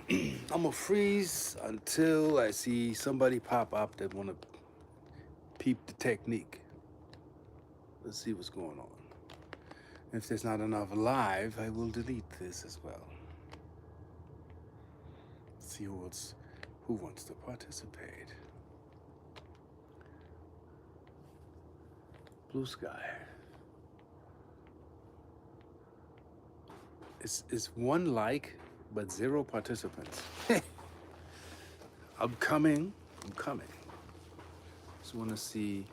I'm gonna freeze until I see somebody pop up that wanna peep the technique. Let's see what's going on. If there's not enough live, I will delete this as well. See who wants to participate. Blue sky. It's one like, but 0 participants. I'm coming. Just want to see.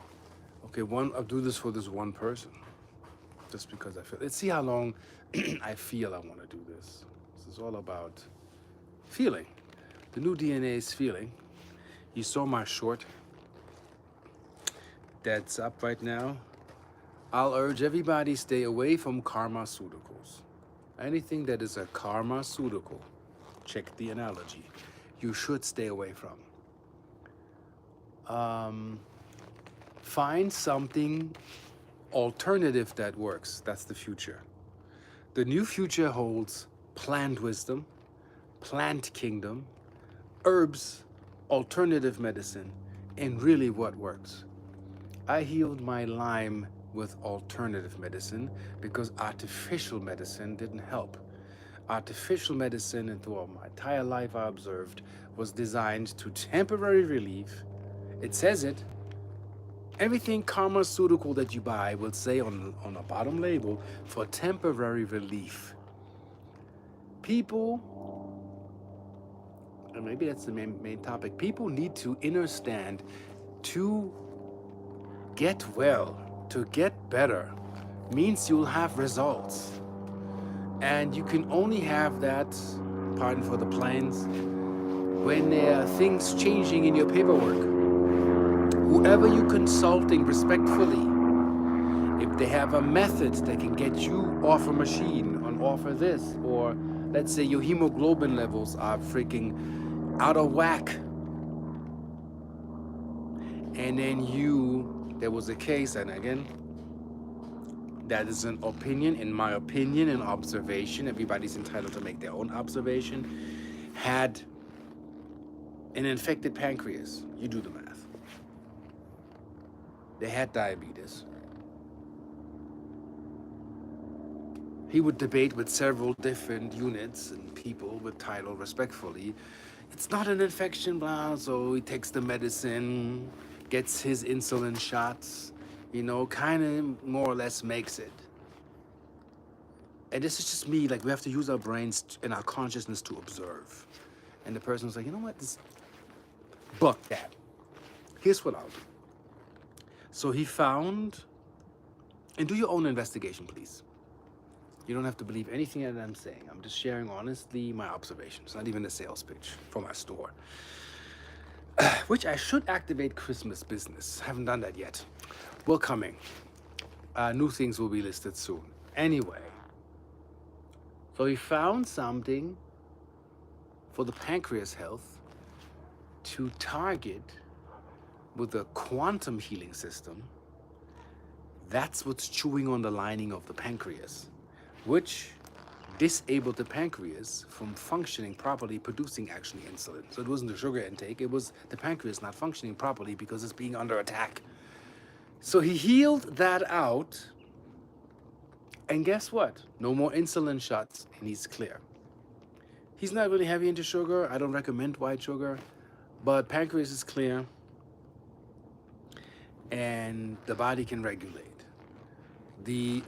Okay, I'll do this for this one person, just because I feel. Let's see how long I feel I want to do this. This is all about feeling. The new DNA is feeling. You saw my short. That's up right now. I'll urge everybody stay away from pharmaceuticals. Anything that is a pharmaceutical, check the analogy, you should stay away from. Find something alternative that works. That's the future. The new future holds plant wisdom, plant kingdom, herbs, alternative medicine, and really what works. I healed my Lyme with alternative medicine because artificial medicine didn't help. Artificial medicine, and throughout my entire life I observed, was designed to temporary relief. It says it. Everything pharmaceutical that you buy will say on a bottom label, for temporary relief. People, and maybe that's the main topic, people need to understand to get well, to get better, means you'll have results. And you can only have that, pardon for the planes, when there are things changing in your paperwork. Whoever you're consulting respectfully, if they have a method that can get you off a machine and offer this, or let's say your hemoglobin levels are freaking out of whack, and then there was a case, and again, that is an opinion, in my opinion, an observation, everybody's entitled to make their own observation, had an infected pancreas. You do the math. They had diabetes. He would debate with several different units and people with title respectfully. It's not an infection, blah, so he takes the medicine, gets his insulin shots, kind of more or less makes it. And this is just me, like we have to use our brains and our consciousness to observe. And the person was like, you know what, buck that. Here's what I'll do. So he found, and do your own investigation, please. You don't have to believe anything that I'm saying. I'm just sharing honestly my observations, not even a sales pitch for my store. Which I should activate Christmas business. Haven't done that yet. Well, coming. New things will be listed soon. Anyway, so he found something for the pancreas health to target with a quantum healing system. That's what's chewing on the lining of the pancreas, which disabled the pancreas from functioning properly, producing actually insulin. So it wasn't the sugar intake, it was the pancreas not functioning properly because it's being under attack. So he healed that out, and guess what? No more insulin shots, and he's clear. He's not really heavy into sugar. I don't recommend white sugar, but pancreas is clear, and the body can regulate. I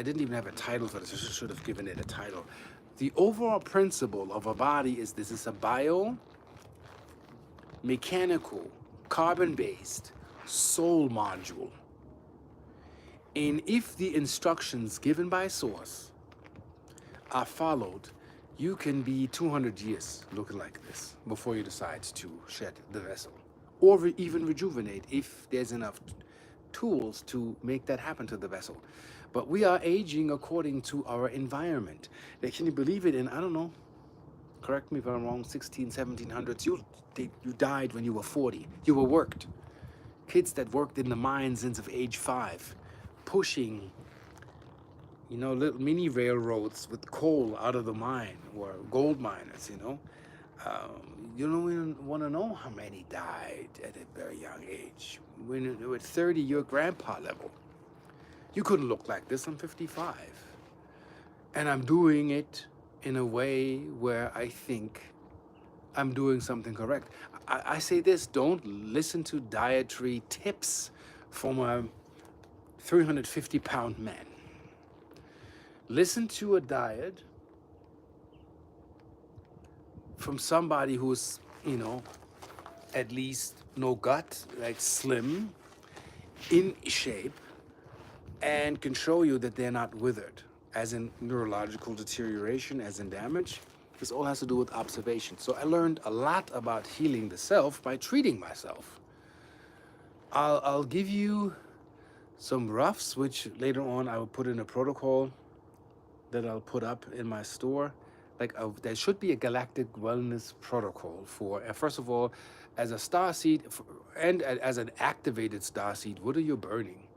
didn't even have a title for this. I should have given it a title. The overall principle of a body is this is a bio-mechanical, carbon-based soul module. And if the instructions given by source are followed, you can be 200 years looking like this before you decide to shed the vessel. Or even rejuvenate if there's enough tools to make that happen to the vessel. But we are aging according to our environment. Can you believe it? In, I don't know, correct me if I'm wrong, 1700s, you died when you were 40. You were worked. Kids that worked in the mines since of age 5, pushing little mini railroads with coal out of the mine, or gold miners, you don't even want to know how many died at a very young age. When you were at 30, your grandpa level. You couldn't look like this. I'm 55. And I'm doing it in a way where I think I'm doing something correct. I say this: don't listen to dietary tips from a 350-pound man. Listen to a diet from somebody who's, at least no gut, like slim, in shape, and can show you that they're not withered, as in neurological deterioration, as in damage. This all has to do with observation. So I learned a lot about healing the self by treating myself. I'll give you some roughs, which later on I will put in a protocol that I'll put up in my store. There should be a galactic wellness protocol for, first of all, as a star seed and as an activated star seed, what are you burning?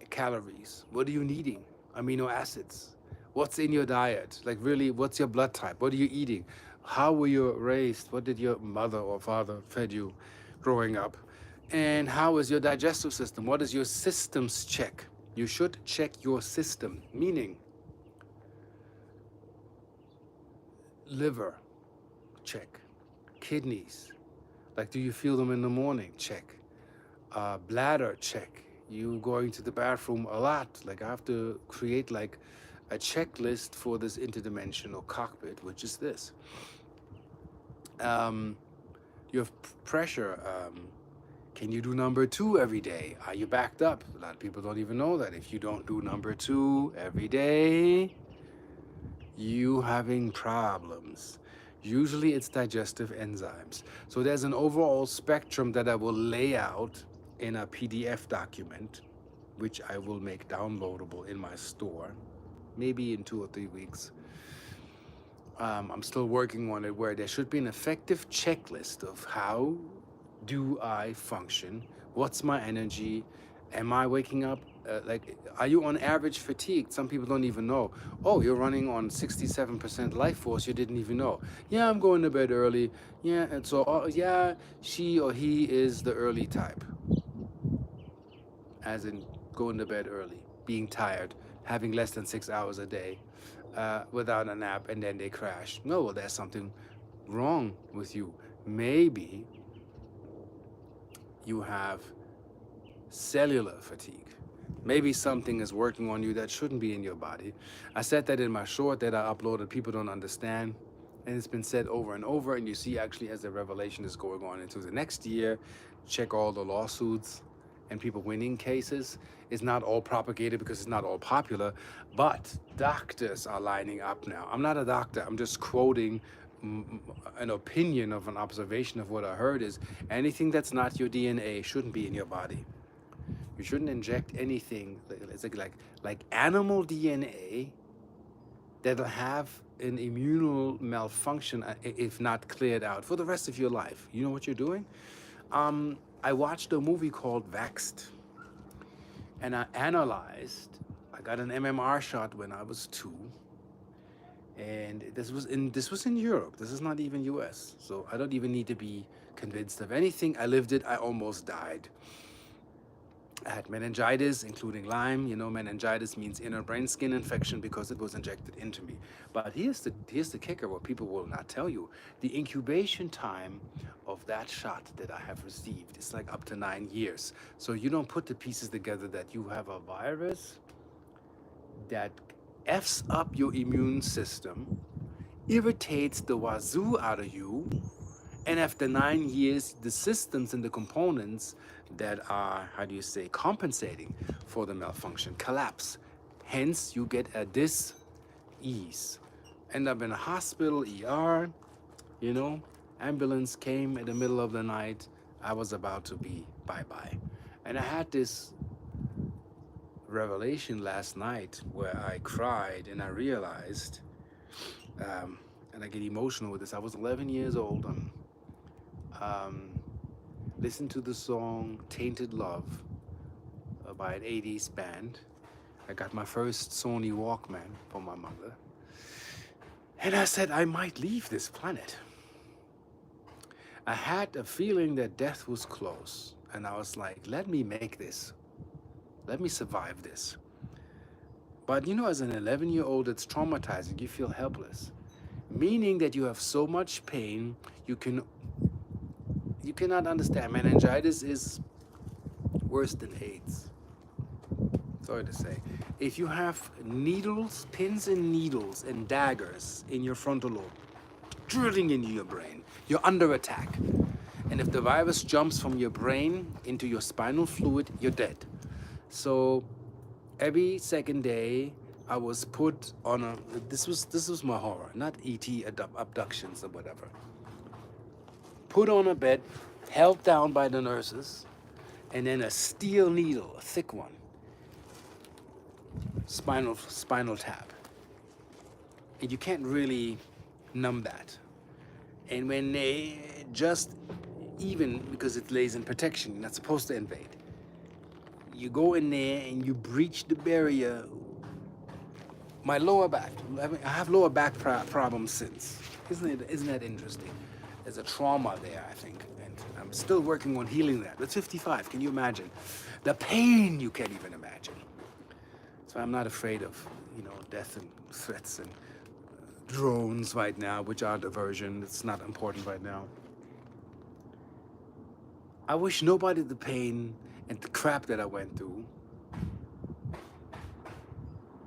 Calories. What are you needing? Amino acids. What's in your diet? Like, really, what's your blood type? What are you eating? How were you raised? What did your mother or father fed you growing up? And how is your digestive system? What is your systems check? You should check your system, meaning liver, check. Kidneys, like, do you feel them in the morning? Check. Bladder, check. You going to the bathroom a lot? Like, I have to create like a checklist for this interdimensional cockpit, which is this. You have pressure. Can you do number 2 every day? Are you backed up? A lot of people don't even know that. If you don't do number 2 every day, you having problems. Usually it's digestive enzymes. So there's an overall spectrum that I will lay out in a PDF document, which I will make downloadable in my store, maybe in 2 or 3 weeks. I'm still working on it, where there should be an effective checklist of how do I function, what's my energy, am I waking up, are you on average fatigued? Some people don't even know. Oh, you're running on 67% life force, you didn't even know. Yeah, I'm going to bed early. Yeah, and so, yeah, she or he is the early type. As in going to bed early, being tired, having less than 6 hours a day, without a nap, and then they crash. No, well, there's something wrong with you. Maybe you have cellular fatigue. Maybe something is working on you that shouldn't be in your body. I said that in my short that I uploaded. People don't understand, and it's been said over and over, and you see actually as the revelation is going on into the next year, check all the lawsuits and people winning cases. It's not all propagated because it's not all popular, but doctors are lining up now. I'm not a doctor, I'm just quoting an opinion of an observation of what I heard. Is anything that's not your DNA shouldn't be in your body. You shouldn't inject anything. It's like animal DNA that'll have an immunal malfunction if not cleared out for the rest of your life. You know what you're doing? I watched a movie called Vaxxed, and I analyzed. I got an MMR shot when I was 2, and this was in Europe. This is not even US, so I don't even need to be convinced of anything. I lived it. I almost died. I had meningitis, including Lyme. Meningitis means inner brain skin infection because it was injected into me. But here's the kicker, what people will not tell you. The incubation time of that shot that I have received is like up to 9 years. So you don't put the pieces together that you have a virus that F's up your immune system, irritates the wazoo out of you, and after 9 years, the systems and the components that are, compensating for the malfunction collapse. Hence, you get a dis-ease. End up in a hospital, ER, ambulance came in the middle of the night. I was about to be bye-bye. And I had this revelation last night where I cried and I realized, and I get emotional with this. I was 11 years old. Listen to the song Tainted Love by an 80s band. I got my first Sony Walkman from my mother. And I said, I might leave this planet. I had a feeling that death was close. And I was like, let me make this. Let me survive this. But you know, as an 11-year-old, it's traumatizing. You feel helpless. Meaning that you have so much pain, you cannot understand. Meningitis is worse than AIDS. Sorry to say. If you have needles, pins and needles and daggers in your frontal lobe, drilling into your brain, you're under attack. And if the virus jumps from your brain into your spinal fluid, you're dead. So every second day, I was put on a, this was my horror, not ET abductions or whatever. Put on a bed, held down by the nurses, and then a steel needle, a thick one, spinal tap. And you can't really numb that. And when they just, even because it lays in protection, you're not supposed to invade. You go in there and you breach the barrier. My lower back, I have lower back problems since. Isn't that interesting? There's a trauma there, I think, and I'm still working on healing that. That's 55, can you imagine? The pain you can't even imagine. So I'm not afraid of, death and threats and drones right now, which are diversion. It's not important right now. I wish nobody the pain and the crap that I went through.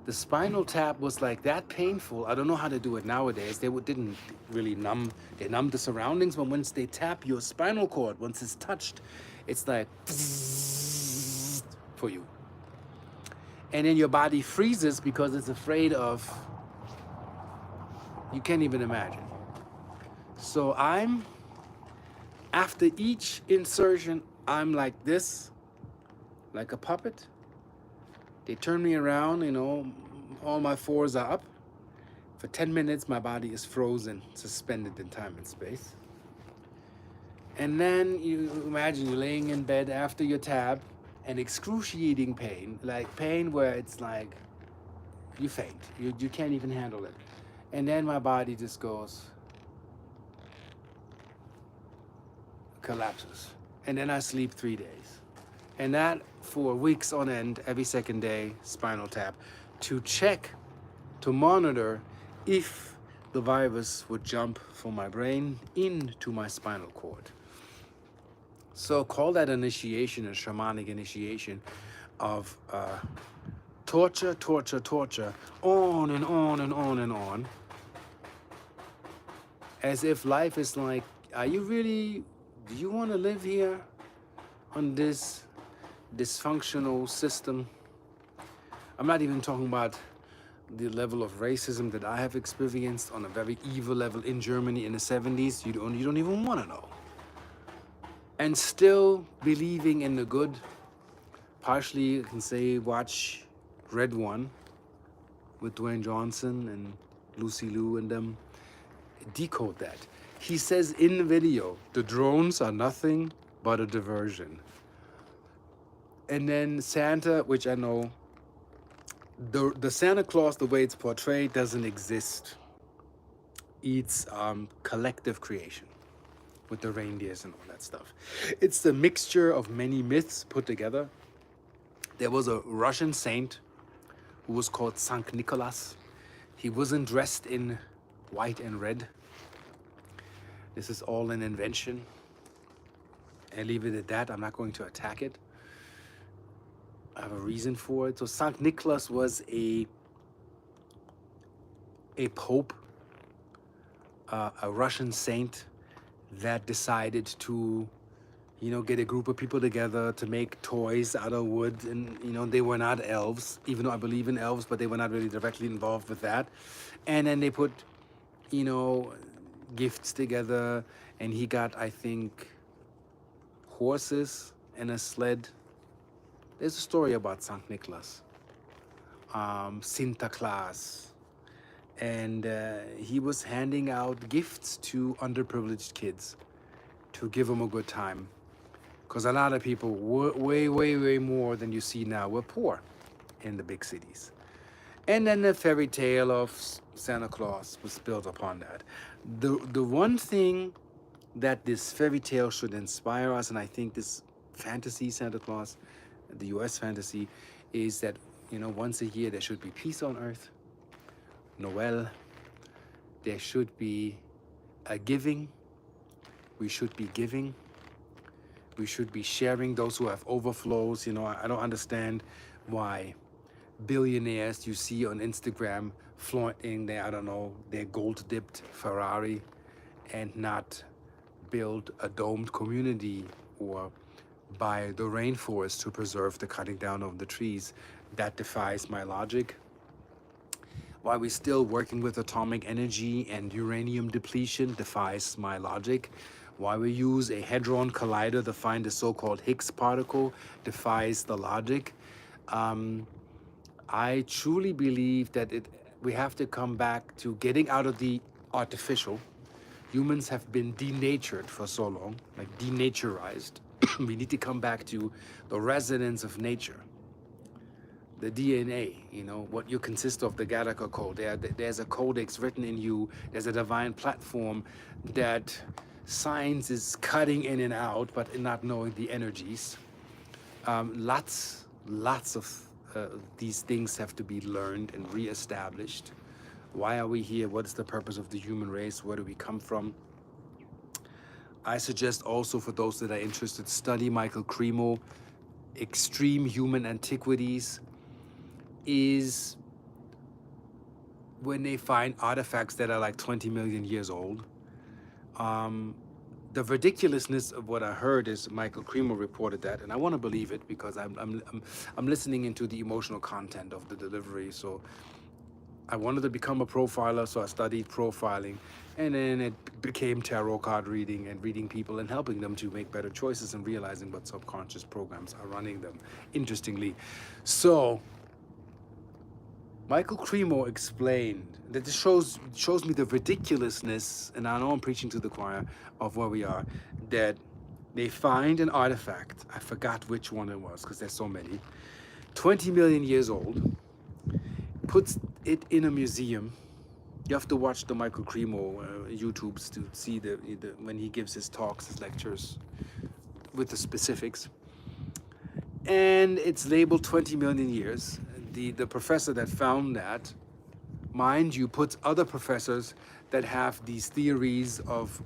The spinal tap was like that painful. I don't know how to do it nowadays. They didn't really numb. They numbed the surroundings, but once they tap your spinal cord, once it's touched, it's like for you. And then your body freezes because it's afraid of, you can't even imagine. So after each insertion, I'm like this, like a puppet. They turn me around, all my fours are up. For 10 minutes, my body is frozen, suspended in time and space. And then you imagine you're laying in bed after your tab, and excruciating pain, like pain where it's like you faint. You can't even handle it. And then my body just goes, collapses. And then I sleep 3 days. And that for weeks on end, every second day, spinal tap, to check, to monitor if the virus would jump from my brain into my spinal cord. So call that initiation, a shamanic initiation of torture, on and on and on and on. As if life is like, do you want to live here on this dysfunctional system? I'm not even talking about the level of racism that I have experienced on a very evil level in Germany in the 70s. You don't even want to know. And still believing in the good. Partially, you can say, watch Red One with Dwayne Johnson and Lucy Liu and them. Decode that. He says in the video, the drones are nothing but a diversion. And then Santa, which I know, the Santa Claus, the way it's portrayed, doesn't exist. It's collective creation with the reindeers and all that stuff. It's the mixture of many myths put together. There was a Russian saint who was called Saint Nicholas. He wasn't dressed in white and red. This is all an invention. I leave it at that. I'm not going to attack it. I have a reason for it. So Saint Nicholas was a pope, a Russian saint that decided to, get a group of people together to make toys out of wood. And, they were not elves, even though I believe in elves, but they were not really directly involved with that. And then they put, gifts together, and he got, I think, horses and a sled. There's a story about Saint Nicholas, Santa Claus, and he was handing out gifts to underprivileged kids to give them a good time, because a lot of people, way, way, way more than you see now, were poor in the big cities. And then the fairy tale of Santa Claus was built upon that. The one thing that this fairy tale should inspire us, and I think this fantasy Santa Claus, the US fantasy, is that, once a year there should be peace on earth, Noel, there should be a giving, we should be giving, we should be sharing those who have overflows. I don't understand why billionaires you see on Instagram flaunting their, I don't know, their gold-dipped Ferrari and not build a domed community or buy the rainforest to preserve the cutting down of the trees. That defies my logic. Why we're still working with atomic energy and uranium depletion defies my logic. Why we use a hadron collider to find the so-called Higgs particle defies the logic. I truly believe that we have to come back to getting out of the artificial. Humans have been denatured for so long, like denaturized. We need to come back to the resonance of nature. The DNA, what you consist of, the Gattaca code. There's a codex written in you. There's a divine platform that science is cutting in and out, but not knowing the energies. Lots of these things have to be learned and reestablished. Why are we here? What is the purpose of the human race? Where do we come from? I suggest also, for those that are interested, study Michael Cremo. Extreme Human Antiquities is when they find artifacts that are like 20 million years old. The ridiculousness of what I heard is Michael Cremo reported that, and I want to believe it because I'm listening into the emotional content of the delivery. So I wanted to become a profiler, so I studied profiling, and then it became tarot card reading and reading people and helping them to make better choices and realizing what subconscious programs are running them, interestingly. So Michael Cremo explained that this shows me the ridiculousness, and I know I'm preaching to the choir, of where we are, that they find an artifact, I forgot which one it was because there's so many, 20 million years old, puts it in a museum. You have to watch the Michael Cremo YouTubes to see the when he gives his talks, his lectures, with the specifics. And it's labeled 20 million years. The professor that found that, mind you, puts other professors that have these theories of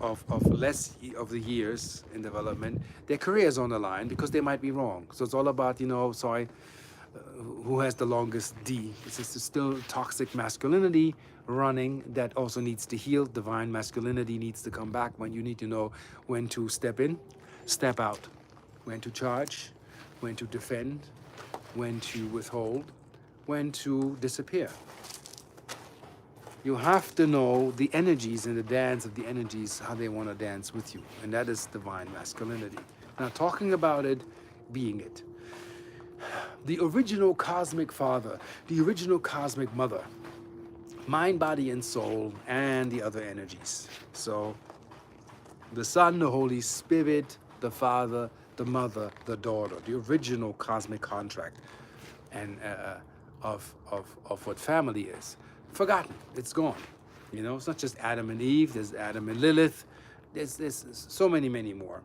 less of the years in development, their careers on the line because they might be wrong. So it's all about, who has the longest D. This is still toxic masculinity running that also needs to heal. Divine masculinity needs to come back when you need to know when to step in, step out, when to charge, when to defend, when to withhold, when to disappear. You have to know the energies and the dance of the energies, how they want to dance with you. And that is divine masculinity. Not talking about it, being it. The original cosmic father, the original cosmic mother, mind, body, and soul, and the other energies. So the Son, the Holy Spirit, the Father, the Mother, the Daughter, the original cosmic contract and of what family is. Forgotten. It's gone. It's not just Adam and Eve. There's Adam and Lilith. There's so many more.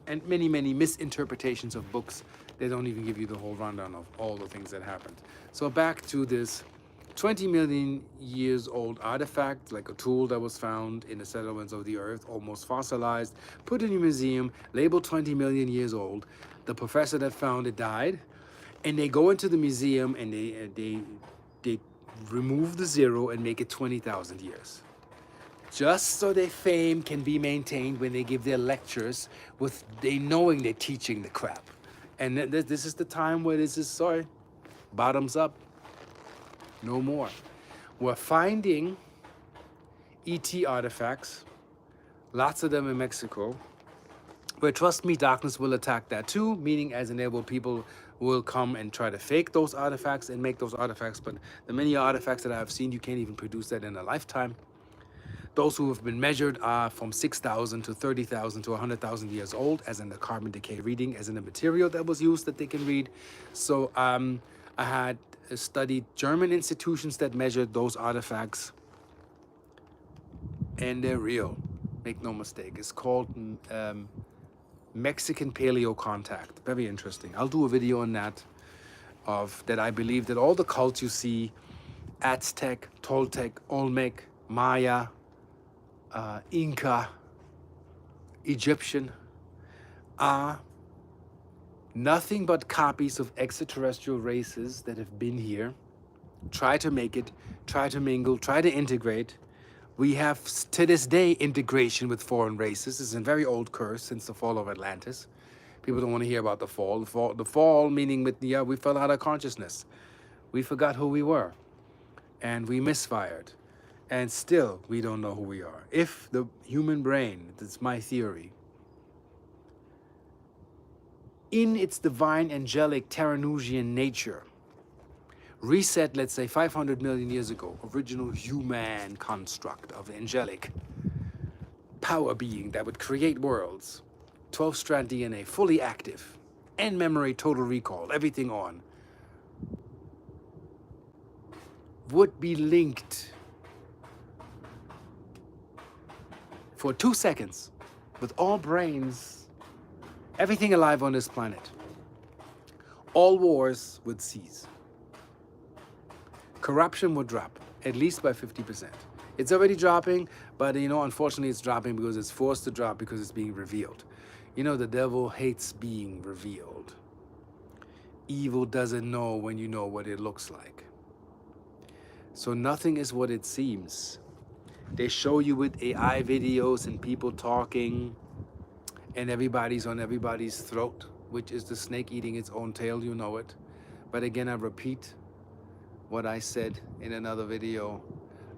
And many misinterpretations of books. They don't even give you the whole rundown of all the things that happened. So back to this 20 million years old artifact, like a tool that was found in the settlements of the earth, almost fossilized, put in a museum, labeled 20 million years old. The professor that found it died. And they go into the museum and they remove the zero and make it 20,000 years. Just so their fame can be maintained when they give their lectures with they knowing they're teaching the crap. And this is the time where this is, bottoms up. No more. We're finding ET artifacts, lots of them in Mexico, where, trust me, darkness will attack that too, meaning as enabled people will come and try to fake those artifacts and make those artifacts. But the many artifacts that I've seen, you can't even produce that in a lifetime. Those who have been measured are from 6,000 to 30,000 to 100,000 years old, as in the carbon decay reading, as in the material that was used that they can read. So I had studied German institutions that measured those artifacts, and they're real. Make no mistake. It's called Mexican paleo contact. Very interesting. I'll do a video on that. That I believe that all the cults you see, Aztec, Toltec, Olmec, Maya, Inca, Egyptian, are nothing but copies of extraterrestrial races that have been here, try to make it, try to mingle, try to integrate. We have, to this day, integration with foreign races. It's a very old curse since the fall of Atlantis. People don't want to hear about the fall. The fall meaning we fell out of consciousness. We forgot who we were. And we misfired. And still, we don't know who we are. If the human brain, that's my theory, in its divine, angelic, Taranusian nature, reset, let's say, 500 million years ago, original human construct of angelic power being that would create worlds, 12-strand DNA, fully active, and memory, total recall, everything on, would be linked for 2 seconds with all brains, everything alive on this planet. All wars would cease. Corruption would drop, at least by 50%. It's already dropping, but unfortunately it's dropping because it's forced to drop because it's being revealed. The devil hates being revealed. Evil doesn't know when you know what it looks like. So nothing is what it seems. They show you with AI videos and people talking, and everybody's on everybody's throat, which is the snake eating its own tail, you know it. But again, I repeat what I said in another video.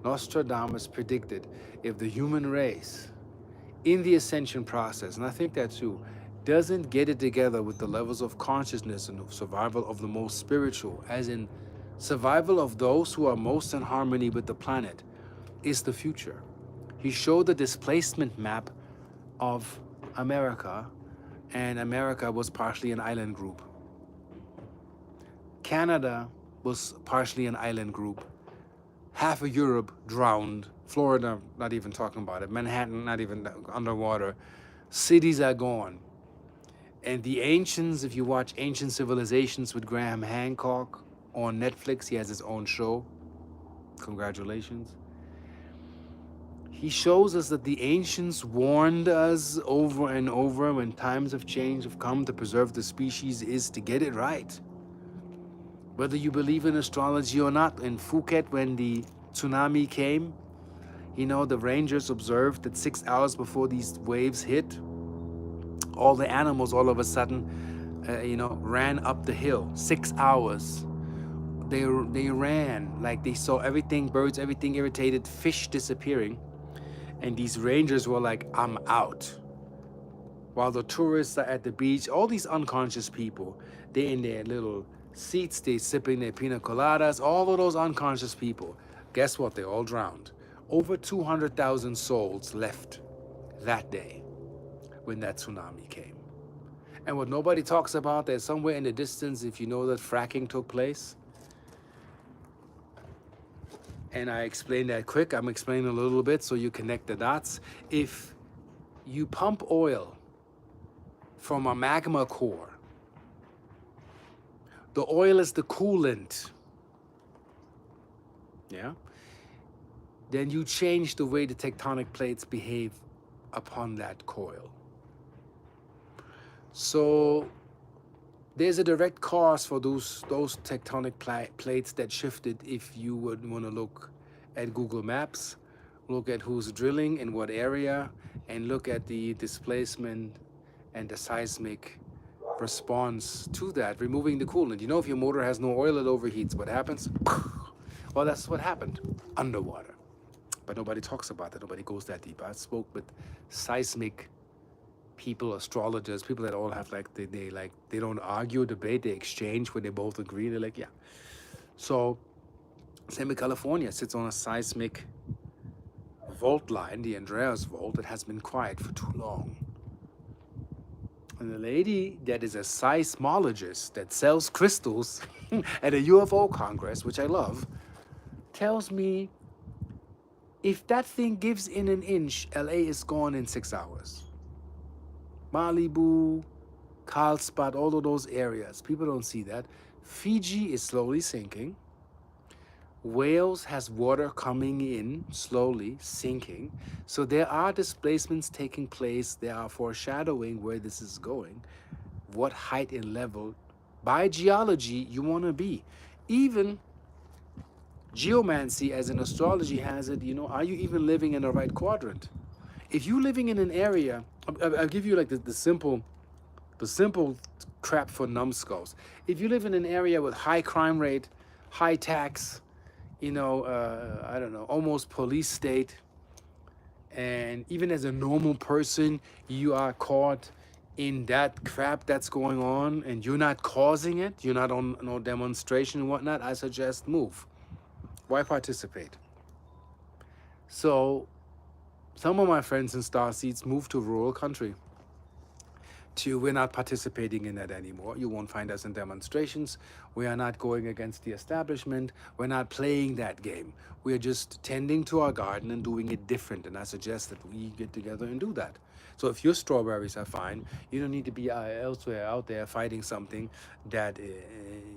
Nostradamus predicted if the human race, in the ascension process, and I think that too, doesn't get it together with the levels of consciousness and survival of the most spiritual, as in survival of those who are most in harmony with the planet, is the future. He showed the displacement map of America, and America was partially an island group. Canada was partially an island group. Half of Europe drowned. Florida, not even talking about it. Manhattan, not even underwater. Cities are gone. And the ancients, if you watch Ancient Civilizations with Graham Hancock on Netflix, he has his own show. Congratulations. He shows us that the ancients warned us over and over when times of change have come to preserve the species is to get it right. Whether you believe in astrology or not, in Phuket when the tsunami came, the rangers observed that 6 hours before these waves hit, all the animals all of a sudden, ran up the hill. 6 hours. They ran like they saw everything, birds, everything irritated, fish disappearing. And these rangers were like, I'm out. While the tourists are at the beach, all these unconscious people, they're in their little seats, they sipping their pina coladas, all of those unconscious people. Guess what? They all drowned. Over 200,000 souls left that day when that tsunami came. And what nobody talks about, there's somewhere in the distance, if you know that fracking took place. And I explained that quick. I'm explaining a little bit so you connect the dots. If you pump oil from a magma core, the oil is the coolant. Yeah? Then you change the way the tectonic plates behave upon that coil. So there's a direct cause for those tectonic plates that shifted. If you would want to look at Google Maps, look at who's drilling in what area, and look at the displacement and the seismic response to that, removing the coolant. If your motor has no oil, it overheats. What happens? Well, that's what happened underwater. But nobody talks about that. Nobody goes that deep. I spoke with seismic people, astrologers, people that all have they don't argue, debate, they exchange when they both agree. They're like, yeah. So same with California, sits on a seismic vault line, the Andreas vault, that has been quiet for too long. And the lady that is a seismologist that sells crystals at a UFO Congress, which I love, tells me if that thing gives in an inch, LA is gone in 6 hours. Malibu, Carlsbad, all of those areas. People don't see that. Fiji is slowly sinking. Wales has water coming in, slowly sinking. So there are displacements taking place. There are foreshadowing where this is going, what height and level by geology you want to be. Even geomancy, as in astrology has it, are you even living in the right quadrant? If you're living in an area, I'll give you like the simple crap for numbskulls. If you live in an area with high crime rate, high tax, I don't know, almost police state, and even as a normal person, you are caught in that crap that's going on, and you're not causing it, you're not on no demonstration and whatnot, I suggest move. Why participate? So, some of my friends in Star Seeds moved to rural country. We're not participating in that anymore. You won't find us in demonstrations. We are not going against the establishment. We're not playing that game. We are just tending to our garden and doing it different. And I suggest that we get together and do that. So if your strawberries are fine, you don't need to be elsewhere out there fighting something that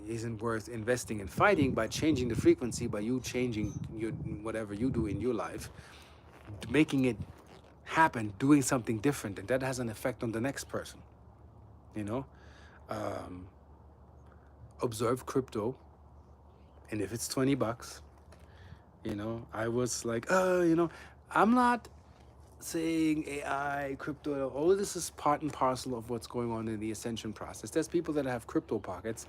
isn't worth investing in fighting by changing the frequency, by you changing your whatever you do in your life, making it happen, doing something different, and that has an effect on the next person. Observe crypto, and if it's $20, I was like, I'm not saying AI, crypto, all of this is part and parcel of what's going on in the ascension process. There's people that have crypto pockets.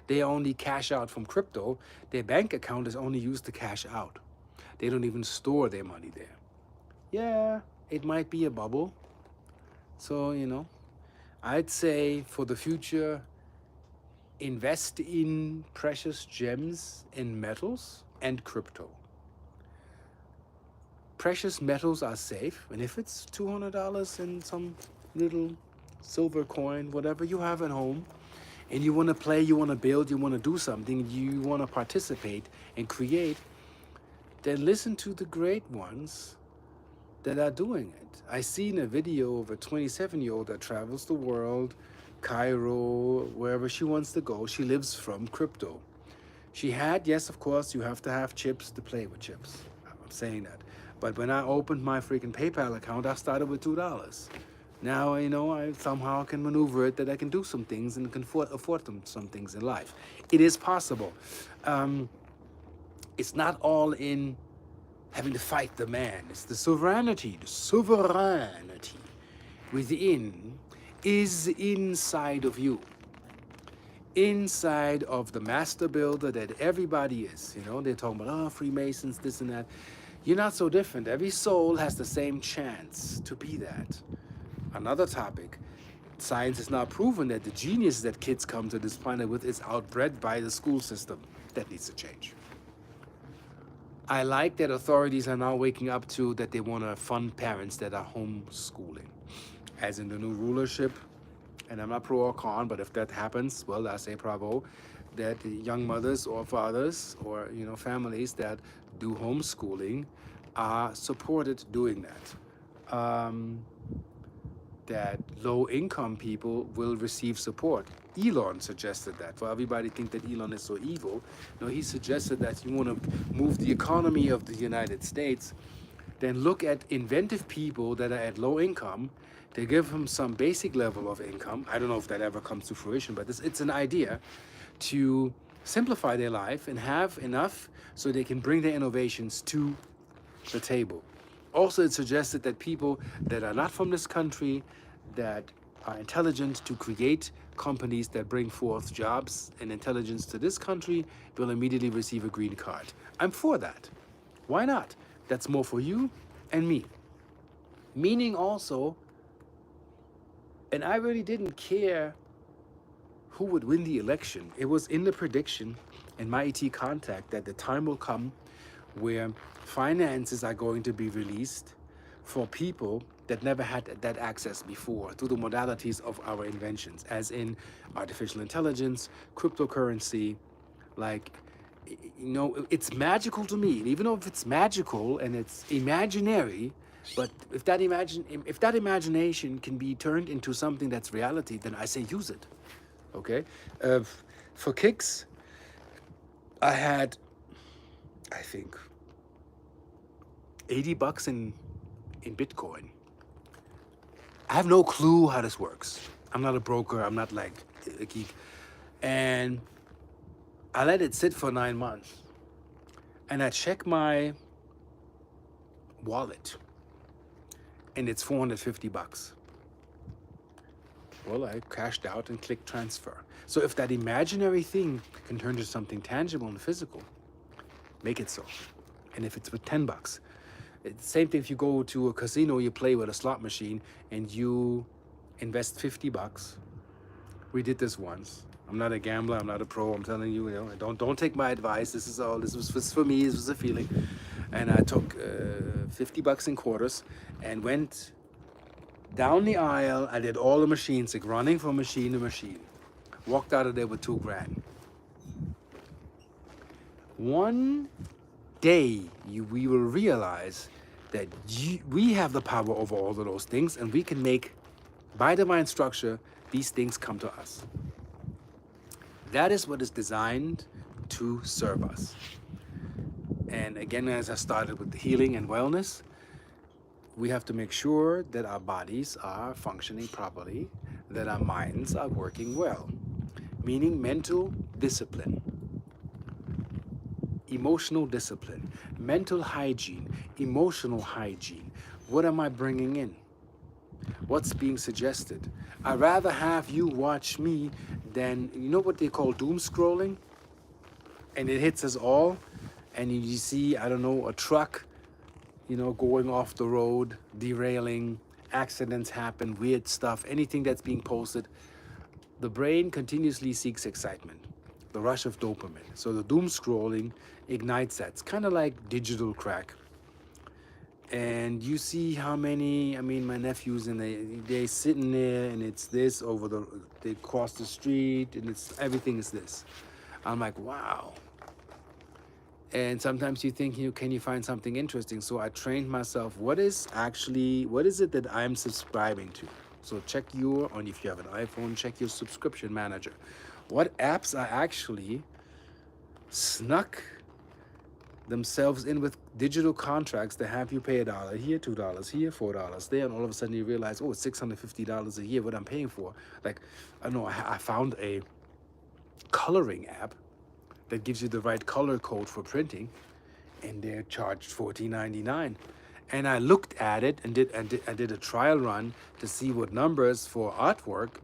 They only cash out from crypto. Their bank account is only used to cash out. They don't even store their money there. Yeah, it might be a bubble. So, I'd say for the future, invest in precious gems and metals and crypto. Precious metals are safe, and if it's $200 in some little silver coin, whatever you have at home, and you want to play, you want to build, you want to do something, you want to participate and create, then listen to the great ones that are doing it. I seen a video of a 27-year-old that travels the world, Cairo, wherever she wants to go. She lives from crypto. She had, yes, of course, you have to have chips to play with chips. I'm saying that. But when I opened my freaking PayPal account, I started with $2. Now, I somehow can maneuver it that I can do some things and can afford some things in life. It is possible. It's not all in having to fight the man. It's the sovereignty within is inside of you. Inside of the master builder that everybody is. They're talking about, Freemasons, this and that. You're not so different. Every soul has the same chance to be that. Another topic. Science has now proven that the genius that kids come to this planet with is outbred by the school system. That needs to change. I like that authorities are now waking up to that they want to fund parents that are homeschooling. As in the new rulership, and I'm not pro or con, but if that happens, well, I say bravo, that young mothers or fathers or, families that do homeschooling are supported doing that. That low-income people will receive support. Elon suggested that. For everybody think that Elon is so evil. No, he suggested that you want to move the economy of the United States, then look at inventive people that are at low income. They give them some basic level of income. I don't know if that ever comes to fruition, but it's an idea to simplify their life and have enough so they can bring their innovations to the table. Also, it suggested that people that are not from this country, that are intelligent to create companies that bring forth jobs and intelligence to this country will immediately receive a green card. I'm for that. Why not? That's more for you and me. Meaning also, and I really didn't care who would win the election. It was in the prediction in my ET contact that the time will come where finances are going to be released for people that never had that access before through the modalities of our inventions, as in artificial intelligence, cryptocurrency. Like, it's magical to me. Even though if it's magical and it's imaginary, but if that imagination can be turned into something that's reality, then I say use it. Okay, uh, for kicks, I had, I think, $80 in Bitcoin. I have no clue how this works. I'm not a broker. I'm not like a geek, and I let it sit for 9 months, and I check my wallet, and it's $450. Well, I cashed out and clicked transfer. So if that imaginary thing can turn to something tangible and physical, make it so. And if it's with $10, it's the same thing if you go to a casino, you play with a slot machine, and you invest $50. We did this once. I'm not a gambler. I'm not a pro. I'm telling you, don't take my advice. This was for me. This was a feeling, and I took $50 in quarters and went down the aisle. I did all the machines, like running from machine to machine. Walked out of there with $2,000. One day, we will realize that we have the power over all of those things, and we can make, by divine structure, these things come to us. That is what is designed to serve us. And again, as I started with the healing and wellness, we have to make sure that our bodies are functioning properly, that our minds are working well, meaning mental discipline, emotional discipline, mental hygiene, emotional hygiene. What am I bringing in? What's being suggested? I'd rather have you watch me than, you know what they call doom scrolling? And it hits us all, and you see, I don't know, a truck, going off the road, derailing, accidents happen, weird stuff, anything that's being posted. The brain continuously seeks excitement, the rush of dopamine. So the doom scrolling ignites that. It's kind of like digital crack. And you see how many, my nephews, and they sitting there, and it's this they cross the street, and everything is this. I'm like, wow. And sometimes you think, can you find something interesting? So I trained myself, what is it that I'm subscribing to? So check if you have an iPhone, check your subscription manager. What apps are actually snuck themselves in with digital contracts that have you pay $1 here, $2 here, $4 there, and all of a sudden you realize, oh, it's $650 a year what I'm paying for. Like, I don't know, I found a coloring app that gives you the right color code for printing, and they're charged $14.99. And I looked at it and did a trial run to see what numbers for artwork,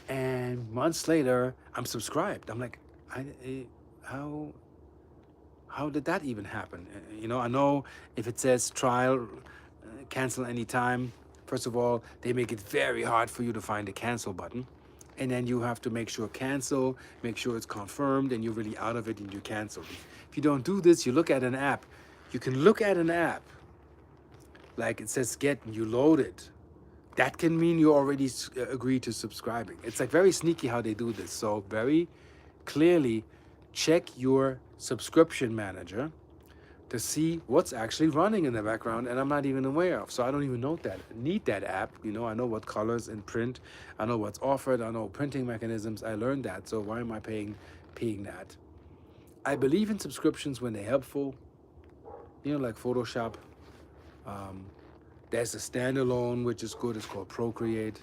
and months later I'm subscribed. I'm like, how did that even happen? I know if it says trial, cancel anytime, first of all, they make it very hard for you to find a cancel button. And then you have to make sure cancel, make sure it's confirmed, and you're really out of it and you cancel. If you don't do this, you look at an app. You can look at an app, like it says get, and you load it. That can mean you already agreed to subscribing. It's like very sneaky how they do this. So very clearly check your subscription manager to see what's actually running in the background, and I'm not even aware of. So I don't even need that app. I know what colors in print, I know what's offered, I know printing mechanisms. I learned that. So why am I paying that? I believe in subscriptions when they're helpful. Like Photoshop. There's a standalone which is good. It's called Procreate.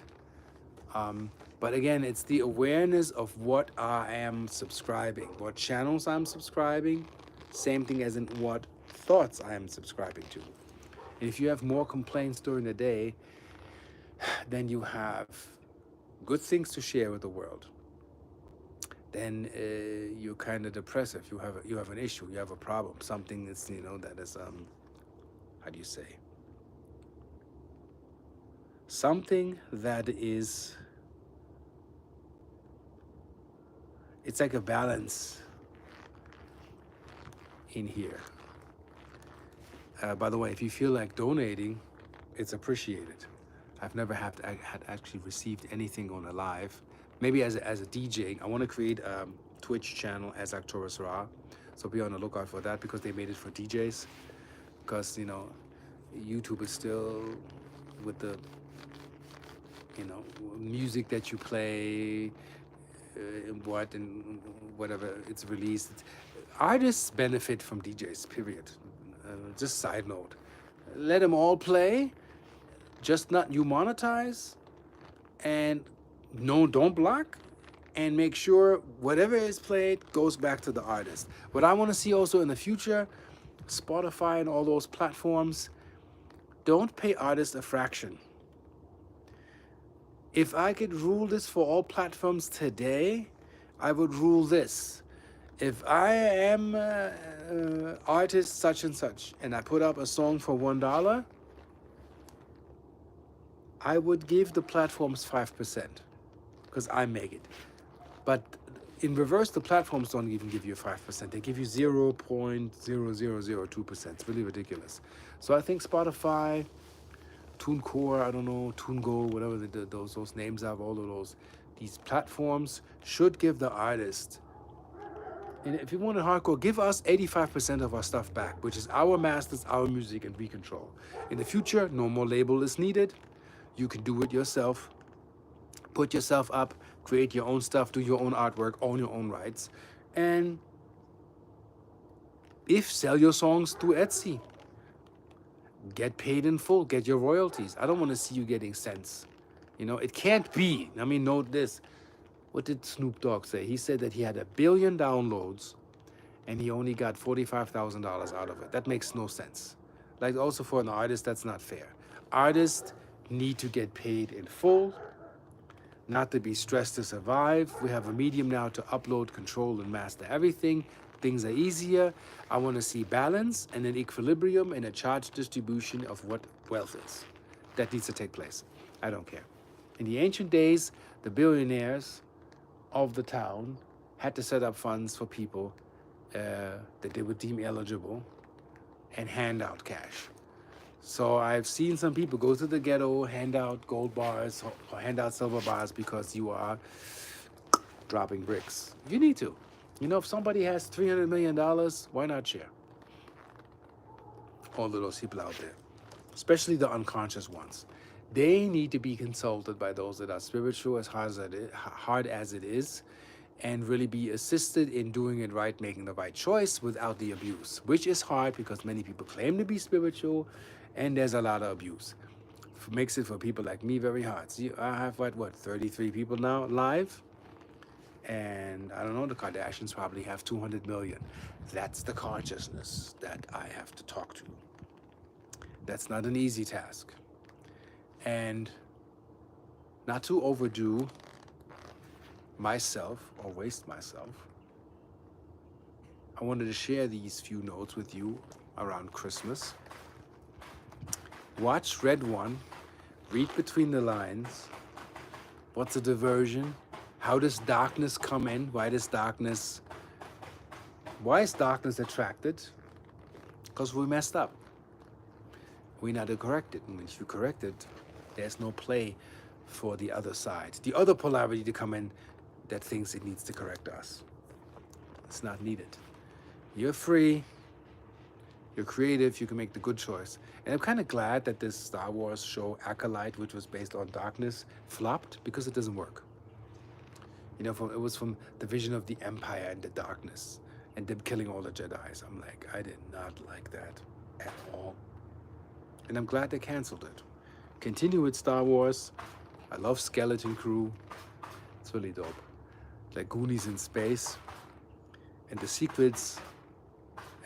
But again, it's the awareness of what I am subscribing, what channels I'm subscribing. Same thing as in what thoughts I am subscribing to. And if you have more complaints during the day, then you have good things to share with the world. Then you're kind of depressive. You have an issue. You have a problem. Something that's that is how do you say? Something that is. It's like a balance in here. By the way, if you feel like donating, it's appreciated. I've never had actually received anything on a live. Maybe as a DJ, I want to create a Twitch channel as Arcturus RA. So be on the lookout for that because they made it for DJs. Because, YouTube is still with the, music that you play, and whatever it's released. Artists benefit from DJs, period. Just side note. Let them all play, just not you monetize, and no, don't block, and make sure whatever is played goes back to the artist. What I want to see also in the future, Spotify and all those platforms, don't pay artists a fraction. If I could rule this for all platforms today, I would rule this. If I am artist such and such, and I put up a song for $1, I would give the platforms 5% because I make it. But in reverse, the platforms don't even give you 5%. They give you 0.0002%. It's really ridiculous. So I think Spotify, TuneCore, I don't know, TuneGo, whatever those names are, all of these platforms should give the artist. And if you want it hardcore, give us 85% of our stuff back, which is our masters, our music, and we control. In the future, no more label is needed. You can do it yourself. Put yourself up, create your own stuff, do your own artwork, own your own rights. And sell your songs through Etsy. Get paid in full, get your royalties. I don't want to see you getting cents. It can't be. I mean, note this. What did Snoop Dogg say? He said that he had 1 billion downloads and he only got $45,000 out of it. That makes no sense. Like, also for an artist, that's not fair. Artists need to get paid in full, not to be stressed to survive. We have a medium now to upload, control, and master everything. Things are easier. I want to see balance and an equilibrium and a charge distribution of what wealth is. That needs to take place. I don't care. In the ancient days, the billionaires of the town had to set up funds for people that they would deem eligible and hand out cash. So I've seen some people go to the ghetto, hand out gold bars or hand out silver bars because you are dropping bricks. You need to. If somebody has $300 million, why not share? All of those people out there, especially the unconscious ones. They need to be consulted by those that are spiritual, as hard as it is, and really be assisted in doing it right, making the right choice without the abuse, which is hard because many people claim to be spiritual, and there's a lot of abuse. Makes it for people like me very hard. See, I have 33 people now live, and I don't know, the Kardashians probably have 200 million. That's the consciousness that I have to talk to. That's not an easy task. And not to overdo myself or waste myself, I wanted to share these few notes with you around Christmas. Watch Red One, read between the lines. What's a diversion? How does darkness come in? Why is darkness attracted? Because we messed up. We need to correct it. And once you correct it, there's no play for the other side. The other polarity to come in that thinks it needs to correct us. It's not needed. You're free. You're creative. You can make the good choice. And I'm kind of glad that this Star Wars show, Acolyte, which was based on darkness, flopped because it doesn't work. It was from the vision of the Empire and the darkness and them killing all the Jedis. I'm like, I did not like that at all. And I'm glad they canceled it. Continue with Star Wars. I love Skeleton Crew. It's really dope. Like Goonies in space. And the Secrets.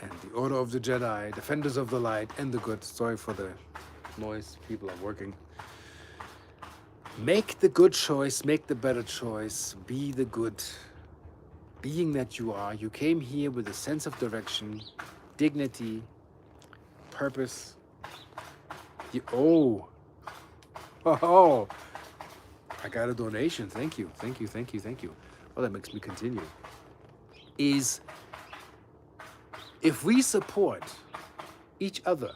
And the Order of the Jedi. Defenders of the Light and the Good. Sorry for the noise. People are working. Make the good choice. Make the better choice. Be the good being that you are. You came here with a sense of direction, dignity, purpose. Oh, I got a donation. Thank you. Well, that makes me continue. Is if we support each other.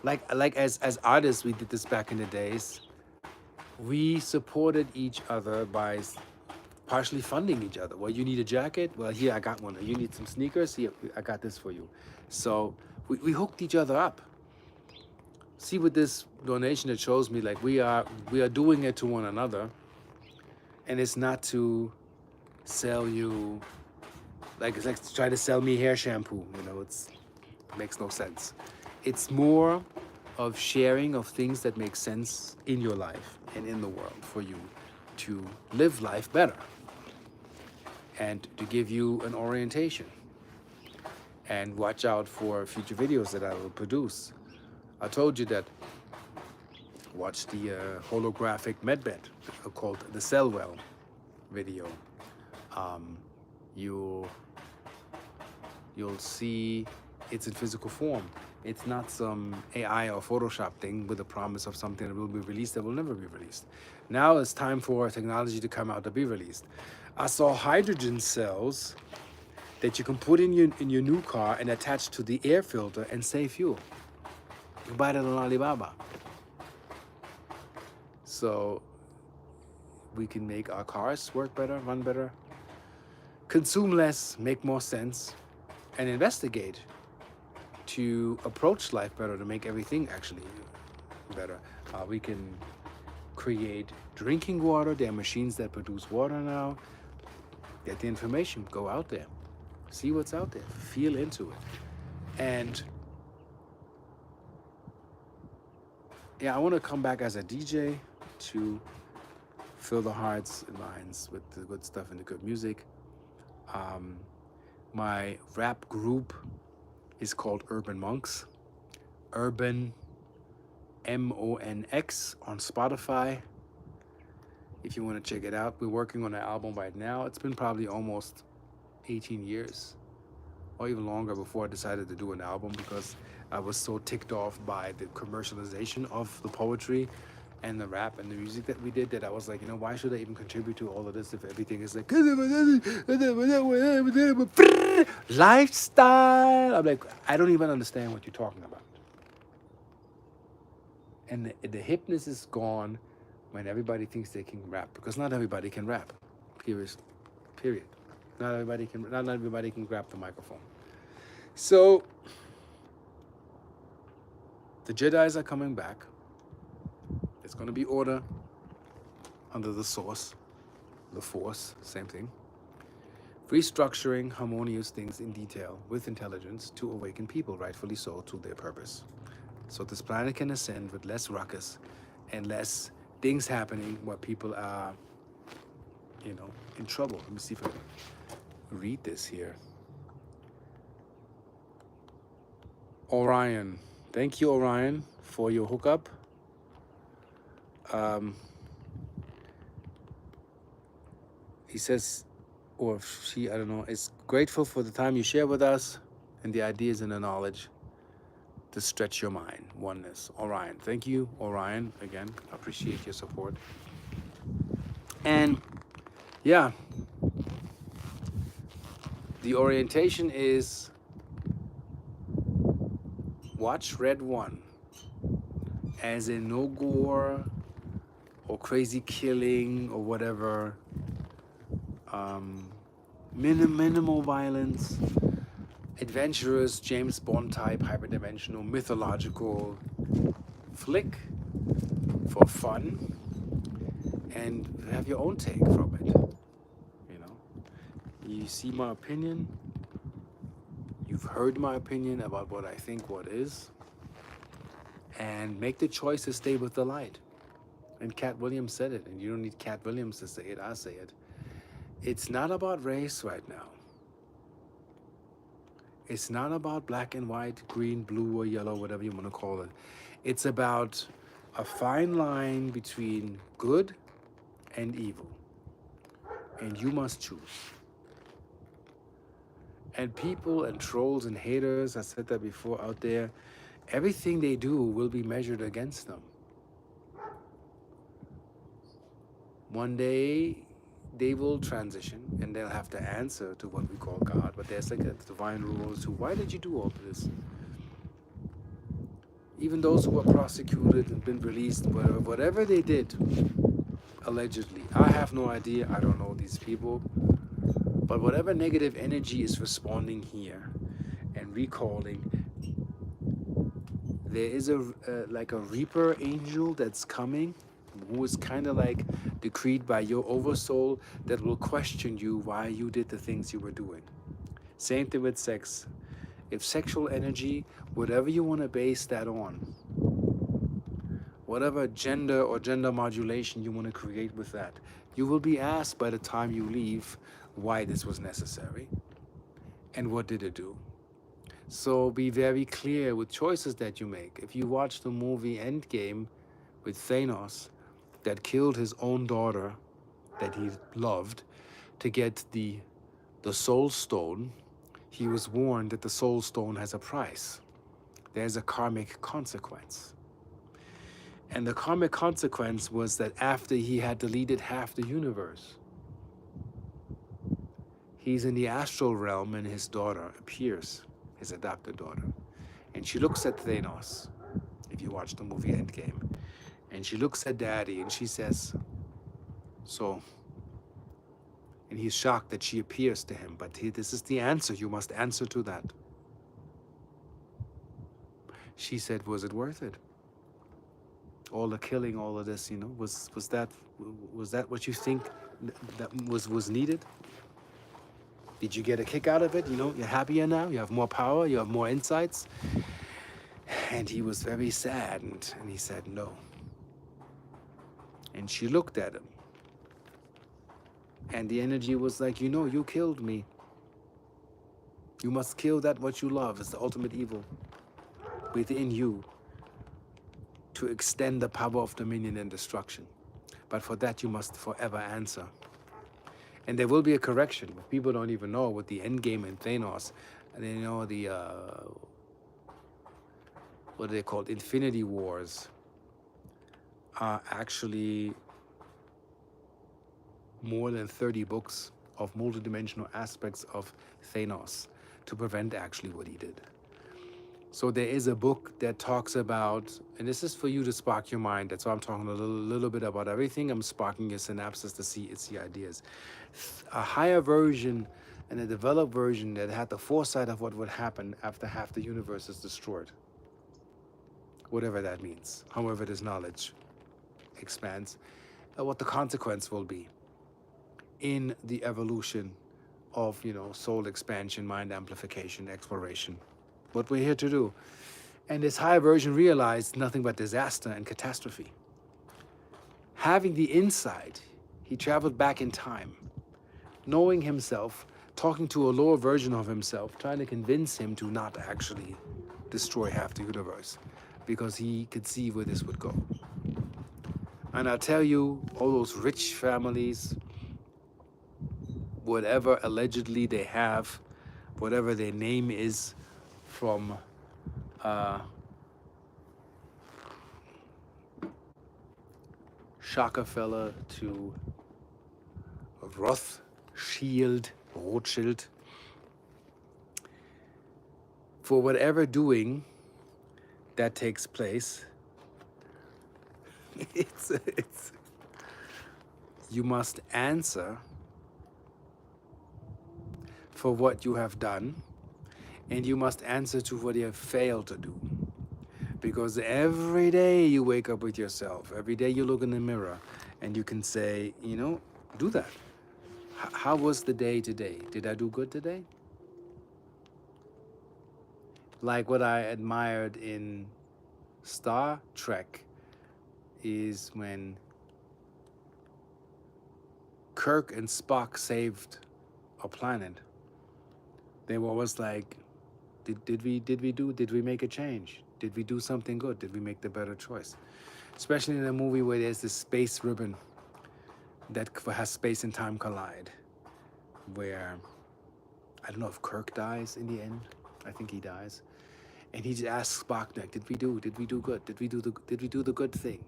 Like as artists, we did this back in the days. We supported each other by partially funding each other. Well, you need a jacket? Well, here, I got one. You need some sneakers? Here, I got this for you. So we hooked each other up. See, with this donation, it shows me like we are doing it to one another, and it's not to sell you, like it's like to try to sell me hair shampoo. It makes no sense. It's more of sharing of things that make sense in your life and in the world for you to live life better and to give you an orientation. And watch out for future videos that I will produce. I told you that watch the holographic medbed called the Cell Well video. You'll see it's in physical form. It's not some AI or Photoshop thing with a promise of something that will be released that will never be released. Now it's time for technology to come out to be released. I saw hydrogen cells that you can put in your new car and attach to the air filter and save fuel. You buy that on Alibaba. So we can make our cars work better, run better, consume less, make more sense, and investigate to approach life better, to make everything actually better. We can create drinking water. There are machines that produce water now. Get the information, go out there, see what's out there, feel into it. And yeah, I want to come back as a DJ to fill the hearts and minds with the good stuff and the good music. My rap group is called Urban Monks. Urban MONX on Spotify. If you want to check it out, we're working on an album right now. It's been probably almost 18 years or even longer before I decided to do an album, because I was so ticked off by the commercialization of the poetry and the rap and the music that we did that I was like, why should I even contribute to all of this if everything is like lifestyle? I'm like, I don't even understand what you're talking about. And the hipness is gone when everybody thinks they can rap, because not everybody can rap. Period. Not everybody can grab the microphone. So the Jedis are coming back. It's going to be order under the source, the force, same thing. Restructuring harmonious things in detail with intelligence to awaken people, rightfully so, to their purpose. So this planet can ascend with less ruckus and less things happening where people are, in trouble. Let me see if I can read this here. Orion. Thank you, Orion, for your hookup. He says, or she, I don't know, is grateful for the time you share with us and the ideas and the knowledge to stretch your mind. Oneness. Orion. Thank you, Orion. Again, I appreciate your support. And yeah, the orientation is watch Red One, as in no gore or crazy killing or whatever. Minimal violence, adventurous James Bond type, hyperdimensional, mythological flick for fun, and have your own take from it. You see my opinion, you've heard my opinion about what I think what is, and make the choice to stay with the light. And Cat Williams said it, and you don't need Cat Williams to say it, I say it. It's not about race right now. It's not about black and white, green, blue, or yellow, whatever you want to call it. It's about a fine line between good and evil. And you must choose. And people and trolls and haters, I said that before out there, everything they do will be measured against them. One day, they will transition and they'll have to answer to what we call God. But there's like a divine rule as to why did you do all of this? Even those who were prosecuted and been released, whatever they did, allegedly, I have no idea. I don't know these people. But whatever negative energy is responding here and recalling, there is a like a reaper angel that's coming, who is kind of like decreed by your oversoul, that will question you why you did the things you were doing. Same thing with sex. If sexual energy, whatever you want to base that on, whatever gender or gender modulation you want to create with that, you will be asked by the time you leave why this was necessary and what did it do. So be very clear with choices that you make. If you watch the movie Endgame with Thanos, that killed his own daughter that he loved to get the soul stone, he was warned that the soul stone has a price. There's a karmic consequence. And the karmic consequence was that after he had deleted half the universe, he's in the astral realm and his daughter appears, his adopted daughter. And she looks at Thanos, if you watch the movie Endgame, and she looks at Daddy and she says, so, and he's shocked that she appears to him, but this is the answer, you must answer to that. She said, was it worth it? All the killing, all of this, was that what you think that was needed? Did you get a kick out of it? You're happier now, you have more power, you have more insights. And he was very sad, and he said no. And she looked at him. And the energy was like, you killed me. You must kill that what you love. It's the ultimate evil within you to extend the power of dominion and destruction. But for that, you must forever answer. And there will be a correction. People don't even know with the Endgame and Thanos. And they know the, what are they called? Infinity Wars are actually more than 30 books of multidimensional aspects of Thanos to prevent actually what he did. So there is a book that talks about, and this is for you to spark your mind. That's why I'm talking a little bit about everything. I'm sparking your synapses to see ideas. A higher version and a developed version that had the foresight of what would happen after half the universe is destroyed. Whatever that means. However this knowledge expands, what the consequence will be in the evolution of, soul expansion, mind amplification, exploration. What we're here to do. And this higher version realized nothing but disaster and catastrophe. Having the insight, he traveled back in time, knowing himself, talking to a lower version of himself, trying to convince him to not actually destroy half the universe, because he could see where this would go. And I'll tell you, all those rich families, whatever allegedly they have, whatever their name is, from Rockefeller to Rothschild, for whatever doing that takes place, it's you must answer for what you have done, and you must answer to what you have failed to do. Because every day you wake up with yourself, every day you look in the mirror, and you can say, do that. How was the day today? Did I do good today? Like what I admired in Star Trek is when Kirk and Spock saved a planet. They were always like, did we make a change? Did we do something good? Did we make the better choice? Especially in a movie where there's this space ribbon that has space and time collide, where I don't know if Kirk dies in the end. I think he dies, and he just asks Spock, like, did we do good? Did we do the good thing?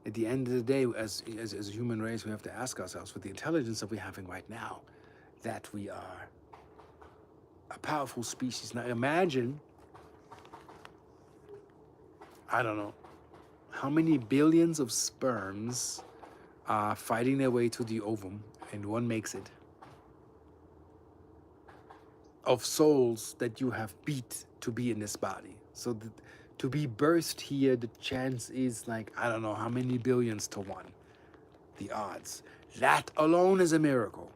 At the end of the day, as a human race, we have to ask ourselves, with the intelligence that we're having right now, that we are a powerful species. Now imagine, I don't know, how many billions of sperms are fighting their way to the ovum, and one makes it. Of souls that you have beat to be in this body. So to be birthed here, the chance is like, I don't know how many billions to one. The odds. That alone is a miracle.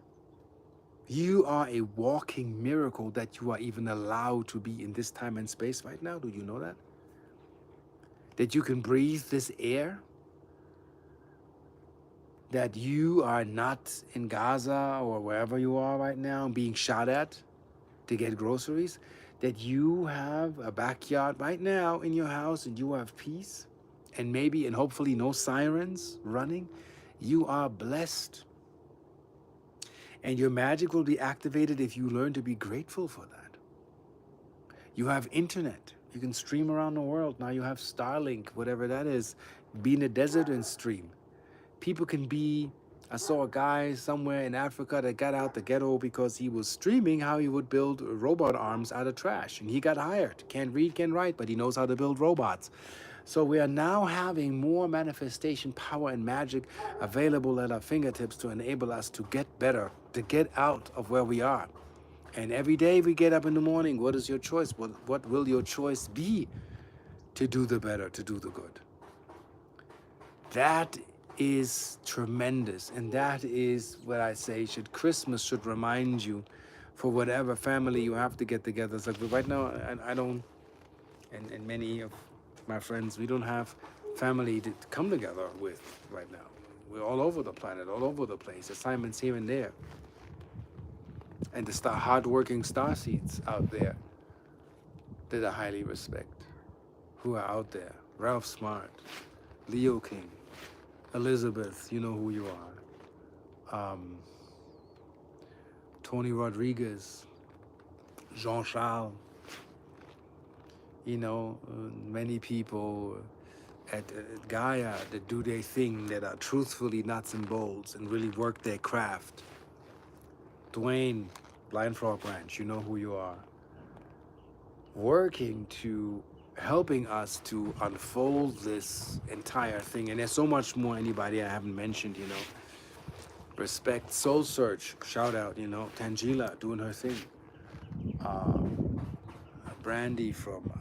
You are a walking miracle that you are even allowed to be in this time and space right now. Do you know that? That you can breathe this air? That you are not in Gaza or wherever you are right now being shot at to get groceries? That you have a backyard right now in your house and you have peace and maybe and hopefully no sirens running? You are blessed. And your magic will be activated if you learn to be grateful for that. You have internet. You can stream around the world. Now you have Starlink, whatever that is. Be in the desert and stream. People can be... I saw a guy somewhere in Africa that got out the ghetto because he was streaming how he would build robot arms out of trash. And he got hired. Can't read, can't write, but he knows how to build robots. So we are now having more manifestation power and magic available at our fingertips to enable us to get better, to get out of where we are. And every day we get up in the morning, what is your choice? What will your choice be to do the better, to do the good? That is tremendous, and that is what I say Christmas should remind you, for whatever family you have to get together. It's like right now I don't, and many of my friends, we don't have family to come together with right now. We're all over the planet, all over the place, assignments here and there. And the hard-working starseeds out there that I highly respect, who are out there. Ralph Smart, Leo King, Elizabeth, you know who you are. Tony Rodriguez, Jean-Charles, many people at Gaia that do their thing, that are truthfully nuts and bolts and really work their craft. Dwayne, Blind Frog Ranch, you know who you are. Working to helping us to unfold this entire thing. And there's so much more, anybody I haven't mentioned, Respect, Soul Search, shout out, Tangela doing her thing. Brandy from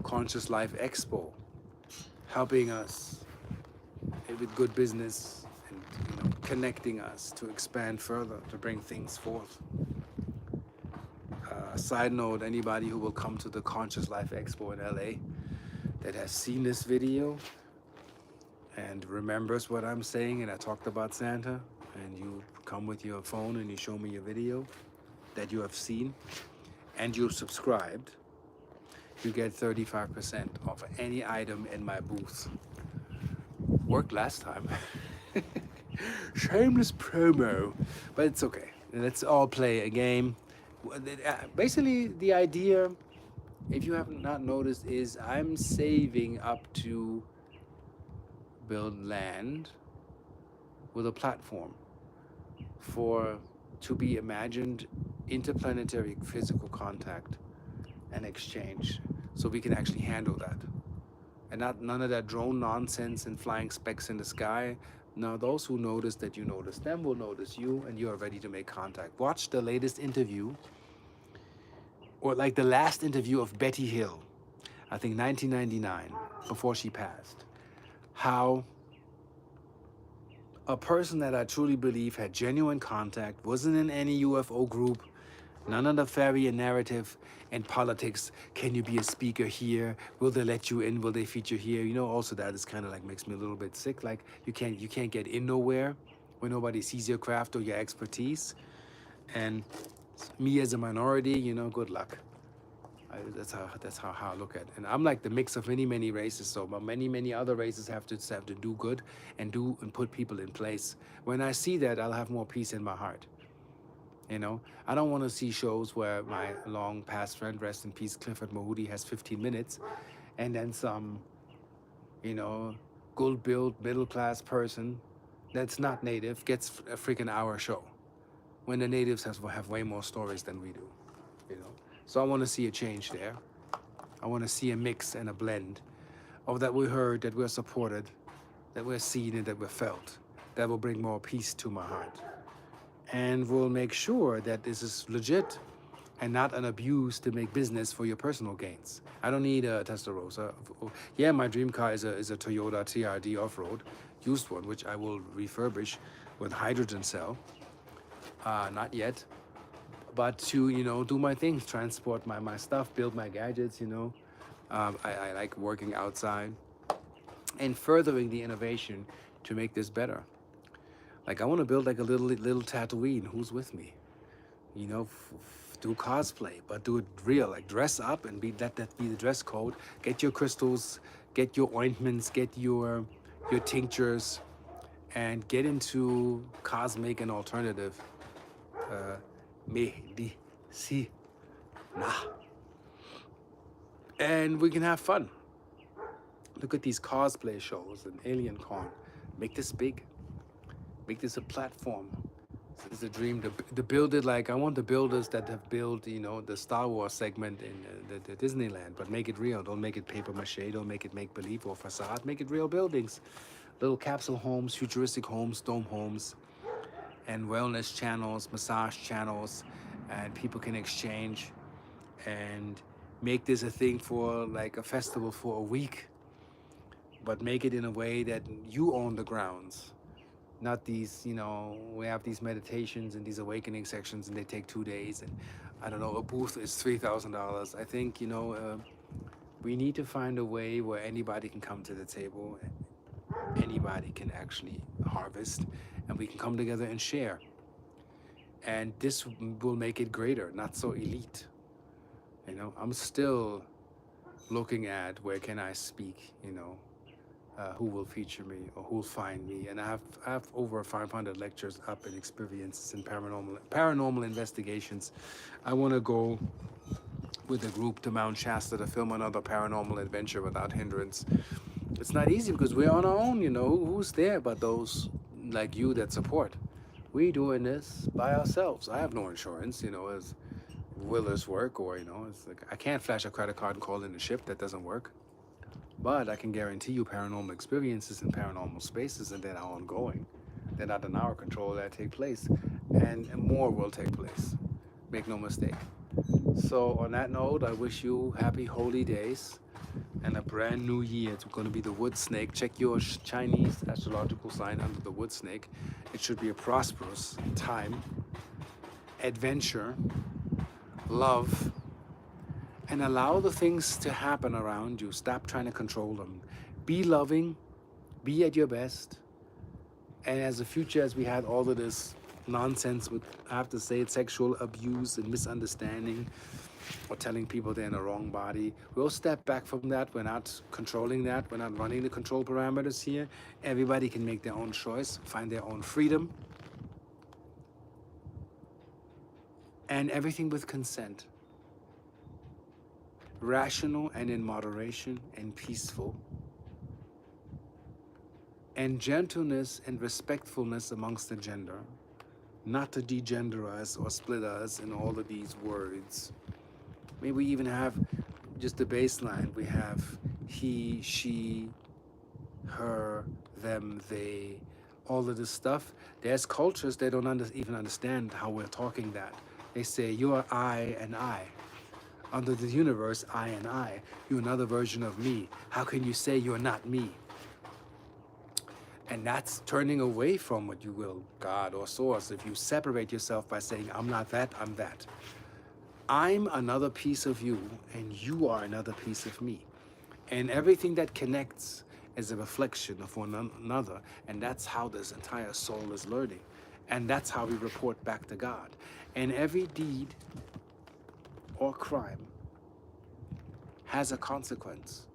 Conscious Life Expo, helping us with good business and connecting us to expand further, to bring things forth. Side note, anybody who will come to the Conscious Life Expo in LA that has seen this video and remembers what I'm saying, and I talked about Santa, and you come with your phone and you show me your video that you have seen and you've subscribed, you get 35% off any item in my booth. Worked last time. Shameless promo, but it's okay. Let's all play a game. Basically, the idea, if you have not noticed, is I'm saving up to build land with a platform to be imagined interplanetary physical contact and exchange, so we can actually handle that. And none of that drone nonsense and flying specks in the sky. Now, those who notice that you notice them will notice you, and you are ready to make contact. Watch the latest interview, or like the last interview of Betty Hill, I think 1999, before she passed. How a person that I truly believe had genuine contact, wasn't in any UFO group, none of the fairy and narrative and politics. Can you be a speaker here? Will they let you in? Will they feature here? Also that is kind of like makes me a little bit sick. Like you can't get in nowhere when nobody sees your craft or your expertise. And me as a minority, good luck. That's how I look at it. And I'm like the mix of many races. So many other races have to do good and put people in place. When I see that, I'll have more peace in my heart. I don't want to see shows where my long past friend, rest in peace, Clifford Mahudi, has 15 minutes, and then some, you know, good-built middle-class person that's not native gets a freaking hour show when the natives have way more stories than we do, you know. So I want to see a change there. I want to see a mix and a blend of that we heard, that we're supported, that we're seen, and that we're felt. That will bring more peace to my heart. And will make sure that this is legit and not an abuse to make business for your personal gains. I don't need a Testarossa. Yeah, my dream car is a Toyota TRD off-road, used one, which I will refurbish with hydrogen cell. Not yet, but to, you know, do my things, transport my stuff, build my gadgets, you know. I like working outside and furthering the innovation to make this better. Like I want to build like a little Tatooine. Who's with me? You know, do cosplay, but do it real. Like dress up and let that be the dress code. Get your crystals, get your ointments, get your tinctures, and get into cosmic and alternative. Medicina. And we can have fun. Look at these cosplay shows and Alien Con. Make this big. Make this a platform. This is a dream to build it like I want the builders that have built, you know, the Star Wars segment in the Disneyland, but make it real. Don't make it paper mache. Don't make it make believe or facade. Make it real buildings, little capsule homes, futuristic homes, dome homes, and wellness channels, massage channels, and people can exchange and make this a thing for like a festival for a week, but make it in a way that you own the grounds. Not these, you know, we have these meditations and these awakening sections and they take 2 days and I don't know, a booth is $3,000. I think, you know, we need to find a way where anybody can come to the table, anybody can actually harvest, and we can come together and share. And this will make it greater, not so elite. You know, I'm still looking at where can I speak, you know, who will feature me or who will find me. And I have over 500 lectures up and experiences in paranormal investigations. I want to go with a group to Mount Shasta to film another paranormal adventure without hindrance. It's not easy because we're on our own, you know. Who's there but those like you that support? We doing this by ourselves. I have no insurance, you know, as Willer's work, or, you know, it's like I can't flash a credit card and call in a ship. That doesn't work. But I can guarantee you paranormal experiences in paranormal spaces, and they're ongoing. They're not in our control, that take place. And more will take place. Make no mistake. So on that note, I wish you happy holy days and a brand new year. It's going to be the wood snake. Check your Chinese astrological sign under the wood snake. It should be a prosperous time, adventure, love, and allow the things to happen around you. Stop trying to control them. Be loving, be at your best. And as a future, as we had all of this nonsense with, I have to say it, sexual abuse and misunderstanding, or telling people they're in the wrong body, we'll step back from that. We're not controlling that. We're not running the control parameters here. Everybody can make their own choice, find their own freedom. And everything with consent. Rational and in moderation and peaceful. And gentleness and respectfulness amongst the gender. Not to degender us or split us in all of these words. Maybe we even have just the baseline. We have he, she, her, them, they, all of this stuff. There's cultures that don't even understand how we're talking that. They say, you are I and I. Under the universe, I and I. You're another version of me. How can you say you're not me? And that's turning away from what you will, God or source. If you separate yourself by saying, I'm not that, I'm that. I'm another piece of you, and you are another piece of me. And everything that connects is a reflection of one another. And that's how this entire soul is learning. And that's how we report back to God. And every deed or crime has a consequence.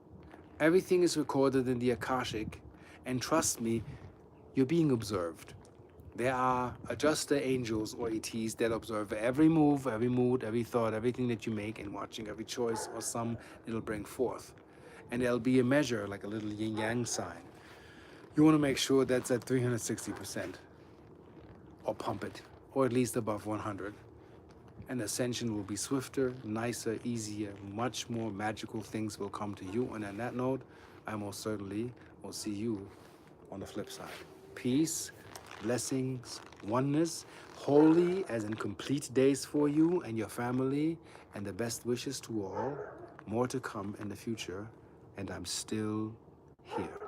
Everything is recorded in the Akashic. And trust me, you're being observed. There are adjuster angels or ETs that observe every move, every mood, every thought, everything that you make, and watching every choice or sum it'll bring forth. And there'll be a measure, like a little yin yang sign. You want to make sure that's at 360%, or pump it, or at least above 100. And ascension will be swifter, nicer, easier, much more magical things will come to you. And on that note, I most certainly will see you on the flip side. Peace, blessings, oneness, holy as in complete days for you and your family, and the best wishes to all. More to come in the future, and I'm still here.